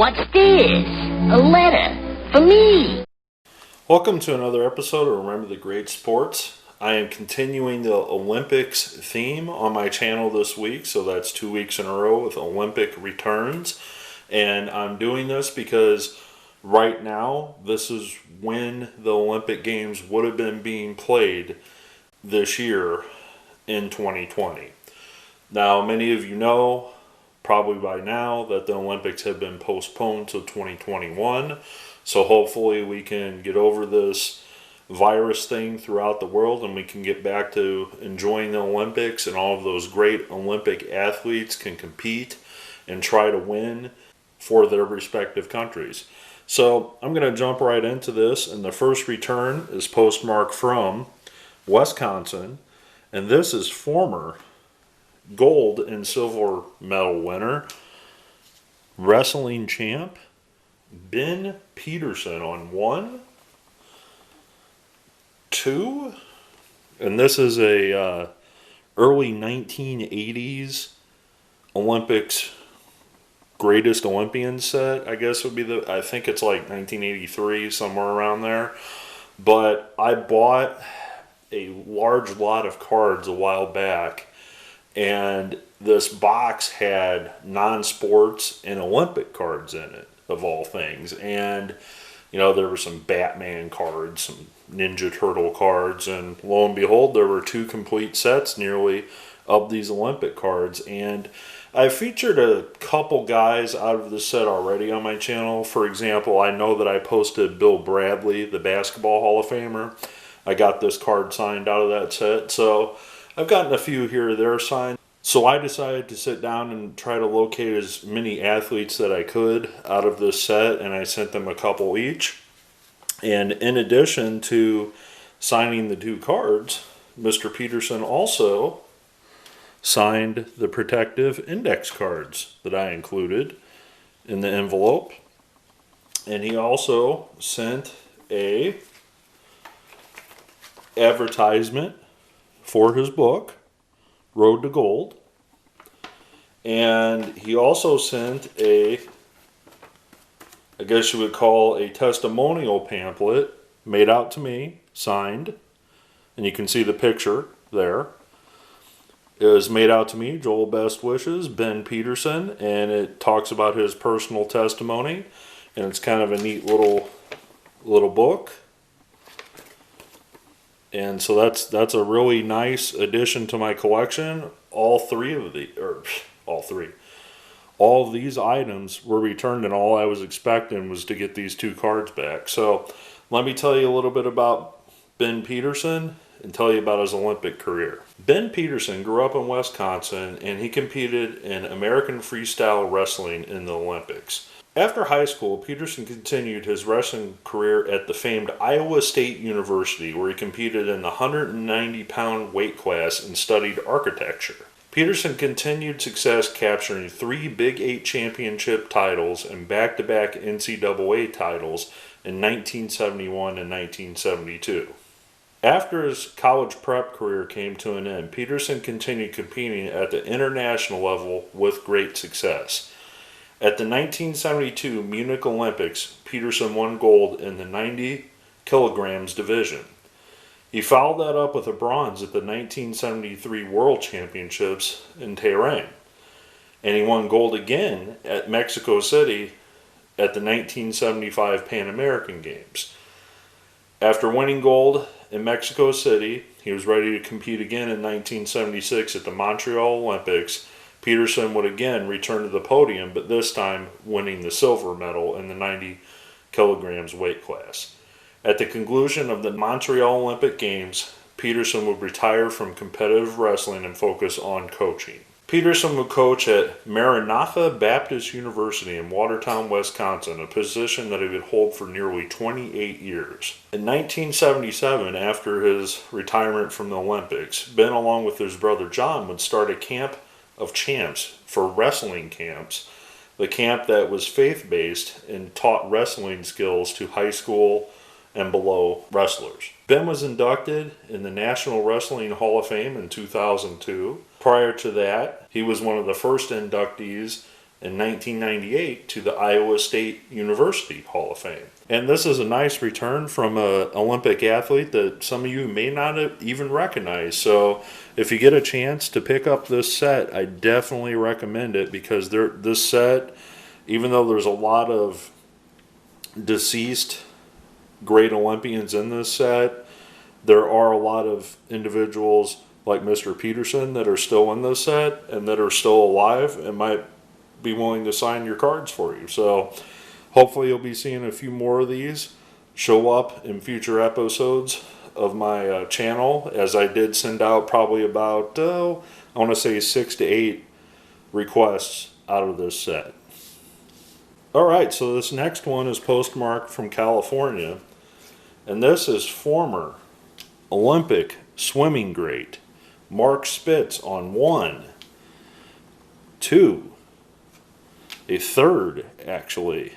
What's this? A letter for me. Welcome to another episode of Remember the Great Sports. I am continuing the Olympics theme on my channel this week, so that's 2 weeks in a row with Olympic returns. And I'm doing this because right now, this is when the Olympic Games would have been being played this year in 2020. Now, many of you know, probably by now, that the Olympics have been postponed to 2021. So hopefully we can get over this virus thing throughout the world and we can get back to enjoying the Olympics, and all of those great Olympic athletes can compete and try to win for their respective countries. So I'm going to jump right into this, and the first return is postmarked from Wisconsin, and this is former gold and silver medal winner, wrestling champ, Ben Peterson on 1, 2, and this is a early 1980s Olympics greatest Olympian set, I guess would be I think it's like 1983, somewhere around there. But I bought a large lot of cards a while back, and this box had non-sports and Olympic cards in it, of all things. And, you know, there were some Batman cards, some Ninja Turtle cards, and lo and behold, there were 2 complete sets nearly of these Olympic cards. And I featured a couple guys out of the set already on my channel. For example, I know that I posted Bill Bradley, the Basketball Hall of Famer. I got this card signed out of that set. So I've gotten a few here or there signed. So I decided to sit down and try to locate as many athletes that I could out of this set, and I sent them a couple each. And in addition to signing the 2 cards, Mr. Peterson also signed the protective index cards that I included in the envelope. And he also sent a advertisement for his book, Road to Gold. And he also sent I guess you would call a testimonial pamphlet made out to me, signed. And you can see the picture there. It was made out to me, Joel Best Wishes, Ben Peterson, and it talks about his personal testimony, and it's kind of a neat little book. And so that's a really nice addition to my collection. All of these items were returned, and all I was expecting was to get these 2 cards back. So let me tell you a little bit about Ben Peterson and tell you about his Olympic career. Ben Peterson grew up in Wisconsin, and he competed in American freestyle wrestling in the Olympics. After high school, Peterson continued his wrestling career at the famed Iowa State University, where he competed in the 190-pound weight class and studied architecture. Peterson continued success, capturing 3 Big 8 championship titles and back-to-back NCAA titles in 1971 and 1972. After his college prep career came to an end, Peterson continued competing at the international level with great success. At the 1972 Munich Olympics, Peterson won gold in the 90 kilograms division. He followed that up with a bronze at the 1973 World Championships in Tehran. And he won gold again at Mexico City at the 1975 Pan American Games. After winning gold in Mexico City, he was ready to compete again in 1976 at the Montreal Olympics. Peterson would again return to the podium, but this time winning the silver medal in the 90 kilograms weight class. At the conclusion of the Montreal Olympic Games, Peterson would retire from competitive wrestling and focus on coaching. Peterson would coach at Maranatha Baptist University in Watertown, Wisconsin, a position that he would hold for nearly 28 years. In 1977, after his retirement from the Olympics, Ben, along with his brother John, would start a camp of champs for wrestling camps, the camp that was faith-based and taught wrestling skills to high school and below wrestlers. Ben was inducted in the National Wrestling Hall of Fame in 2002. Prior to that, he was one of the first inductees in 1998 to the Iowa State University Hall of Fame. And this is a nice return from an Olympic athlete that some of you may not have even recognize. So if you get a chance to pick up this set, I definitely recommend it, because this set, even though there's a lot of deceased great Olympians in this set, there are a lot of individuals like Mr. Peterson that are still in this set and that are still alive and might be willing to sign your cards for you. So hopefully you'll be seeing a few more of these show up in future episodes of my channel, as I did send out probably about, I want to say 6 to 8 requests out of this set. Alright, so this next one is postmarked from California, and this is former Olympic swimming great Mark Spitz on 1, 2, a 3rd actually,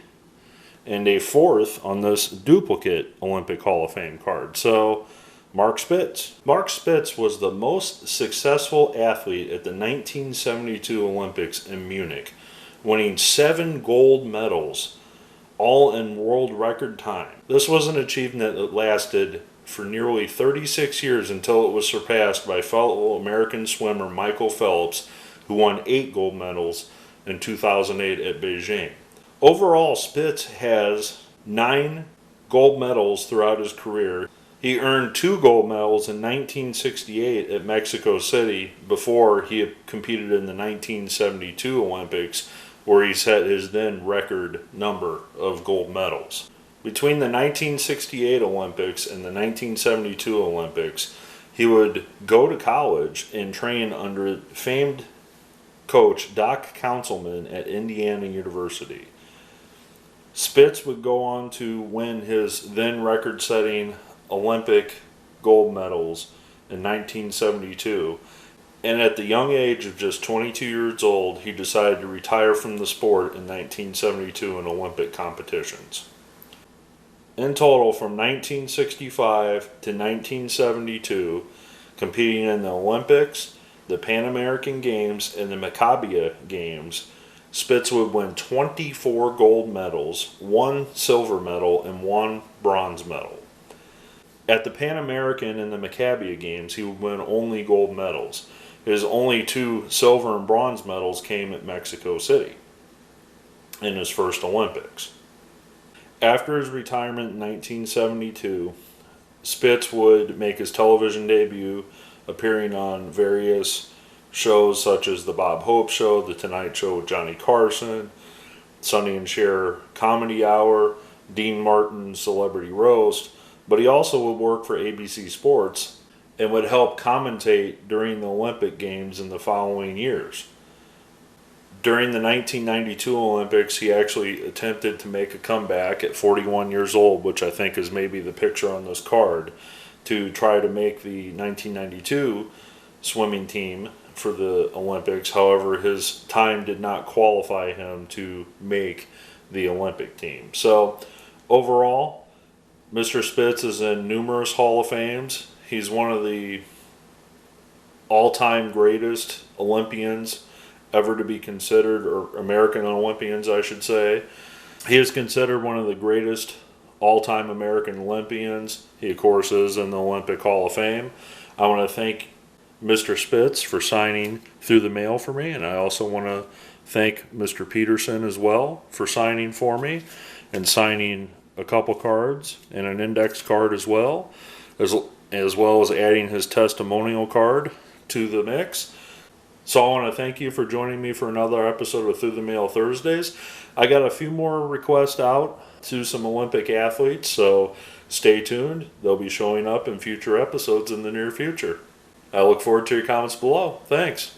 and a 4th on this duplicate Olympic Hall of Fame card. So, Mark Spitz. Mark Spitz was the most successful athlete at the 1972 Olympics in Munich, winning 7 gold medals, all in world record time. This was an achievement that lasted for nearly 36 years until it was surpassed by fellow American swimmer Michael Phelps, who won 8 gold medals in 2008 at Beijing. Overall, Spitz has 9 gold medals throughout his career. He earned 2 gold medals in 1968 at Mexico City before he had competed in the 1972 Olympics, where he set his then record number of gold medals. Between the 1968 Olympics and the 1972 Olympics, he would go to college and train under famed coach Doc Councilman at Indiana University. Spitz would go on to win his then record-setting Olympic gold medals in 1972, and at the young age of just 22 years old, he decided to retire from the sport in 1972 in Olympic competitions. In total, from 1965 to 1972, competing in the Olympics, the Pan American Games, and the Maccabi Games, Spitz would win 24 gold medals, 1 silver medal, and 1 bronze medal. At the Pan American and the Maccabi Games, he would win only gold medals. His only 2 silver and bronze medals came at Mexico City in his first Olympics. After his retirement in 1972, Spitz would make his television debut, appearing on various shows such as The Bob Hope Show, The Tonight Show with Johnny Carson, Sonny and Cher Comedy Hour, Dean Martin's Celebrity Roast, but he also would work for ABC Sports and would help commentate during the Olympic Games in the following years. During the 1992 Olympics, he actually attempted to make a comeback at 41 years old, which I think is maybe the picture on this card, to try to make the 1992 swimming team for the Olympics. However, his time did not qualify him to make the Olympic team. So, overall, Mr. Spitz is in numerous Hall of Fames. He's one of the all-time greatest Olympians ever to be considered, or American Olympians, I should say. He is considered one of the greatest all-time American Olympians. He, of course, is in the Olympic Hall of Fame. I want to thank Mr. Spitz for signing through the mail for me, and I also want to thank Mr. Peterson as well for signing for me and signing a couple cards and an index card as well as adding his testimonial card to the mix. So I want to thank you for joining me for another episode of Through the Mail Thursdays. I got a few more requests out to some Olympic athletes, so stay tuned. They'll be showing up in future episodes in the near future. I look forward to your comments below. Thanks.